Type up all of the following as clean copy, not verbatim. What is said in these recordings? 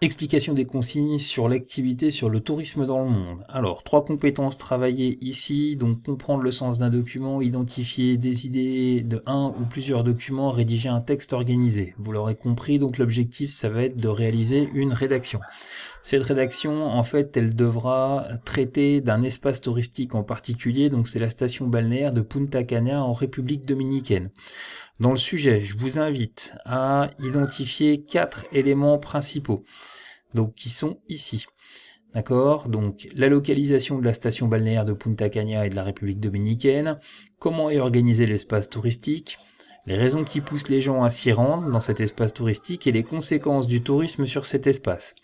Explication des consignes sur l'activité sur le tourisme dans le monde. Alors, 3 compétences travaillées ici, donc comprendre le sens d'un document, identifier des idées de un ou plusieurs documents, rédiger un texte organisé. Vous l'aurez compris, donc l'objectif, ça va être de réaliser une rédaction. Cette rédaction, en fait, elle devra traiter d'un espace touristique en particulier, donc c'est la station balnéaire de Punta Cana en République dominicaine. Dans le sujet, je vous invite à identifier 4 éléments principaux, donc qui sont ici. D'accord? Donc, la localisation de la station balnéaire de Punta Cana et de la République dominicaine, comment est organisé l'espace touristique, les raisons qui poussent les gens à s'y rendre dans cet espace touristique et les conséquences du tourisme sur cet espace.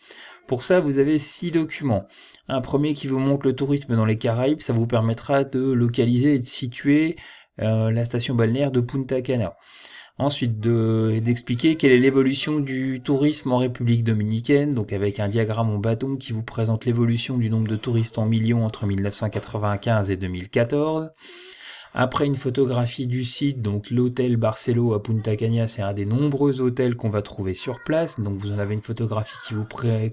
Pour ça, vous avez 6 documents. Un premier qui vous montre le tourisme dans les Caraïbes, ça vous permettra de localiser et de situer la station balnéaire de Punta Cana. Ensuite, d'expliquer quelle est l'évolution du tourisme en République dominicaine, donc avec un diagramme en bâton qui vous présente l'évolution du nombre de touristes en millions entre 1995 et 2014. Après, une photographie du site, donc l'hôtel Barcelo à Punta Cana, c'est un des nombreux hôtels qu'on va trouver sur place. Donc vous en avez une photographie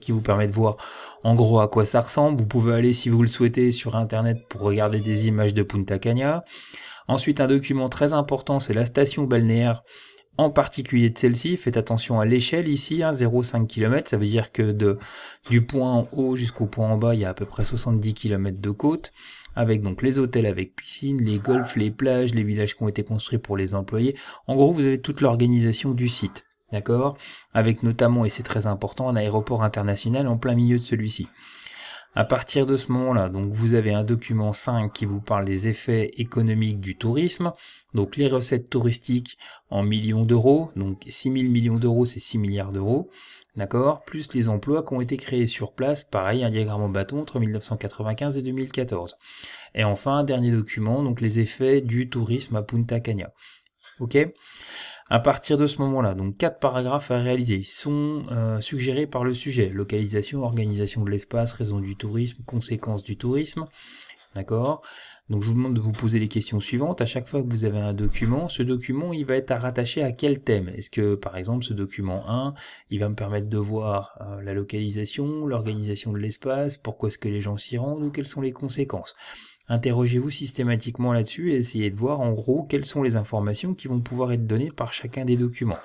qui vous permet de voir en gros à quoi ça ressemble. Vous pouvez aller, si vous le souhaitez, sur internet pour regarder des images de Punta Cana. Ensuite, un document très important, c'est la station balnéaire, en particulier de celle-ci. Faites attention à l'échelle ici, 0,5 km, ça veut dire que du point en haut jusqu'au point en bas, il y a à peu près 70 km de côte, avec donc les hôtels avec piscine, les golfs, les plages, les villages qui ont été construits pour les employés. En gros, vous avez toute l'organisation du site, d'accord? Avec notamment, et c'est très important, un aéroport international en plein milieu de celui-ci. À partir de ce moment-là, donc vous avez un document 5 qui vous parle des effets économiques du tourisme, donc les recettes touristiques en millions d'euros, donc 6 000 millions d'euros, c'est 6 milliards d'euros, d'accord, plus les emplois qui ont été créés sur place, pareil, un diagramme en bâton entre 1995 et 2014. Et enfin, un dernier document, donc les effets du tourisme à Punta Cana. Ok ? À partir de ce moment-là, donc 4 paragraphes à réaliser. Ils sont suggérés par le sujet. Localisation, organisation de l'espace, raison du tourisme, conséquences du tourisme. D'accord? Donc je vous demande de vous poser les questions suivantes. À chaque fois que vous avez un document, ce document il va être rattaché à quel thème? Est-ce que par exemple ce document 1, il va me permettre de voir la localisation, l'organisation de l'espace, pourquoi est-ce que les gens s'y rendent ou quelles sont les conséquences? Interrogez-vous systématiquement là-dessus et essayez de voir en gros quelles sont les informations qui vont pouvoir être données par chacun des documents.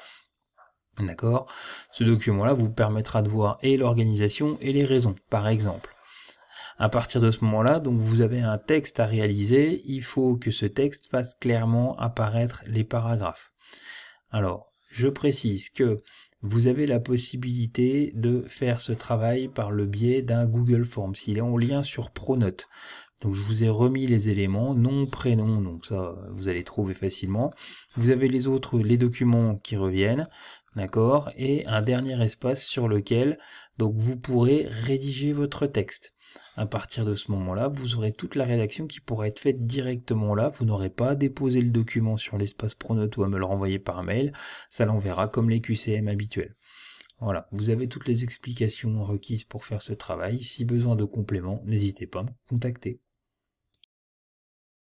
D'accord? Ce document-là vous permettra de voir et l'organisation et les raisons, par exemple. À partir de ce moment-là, donc vous avez un texte à réaliser, il faut que ce texte fasse clairement apparaître les paragraphes. Alors, je précise que vous avez la possibilité de faire ce travail par le biais d'un Google Forms. Il est en lien sur Pronote. Donc je vous ai remis les éléments, nom, prénom, donc ça vous allez trouver facilement. Vous avez les documents qui reviennent, d'accord, et un dernier espace sur lequel donc vous pourrez rédiger votre texte. À partir de ce moment-là, vous aurez toute la rédaction qui pourra être faite directement là. Vous n'aurez pas à déposer le document sur l'espace Pronote ou à me le renvoyer par mail. Ça l'enverra comme les QCM habituels. Voilà, vous avez toutes les explications requises pour faire ce travail. Si besoin de compléments, n'hésitez pas à me contacter.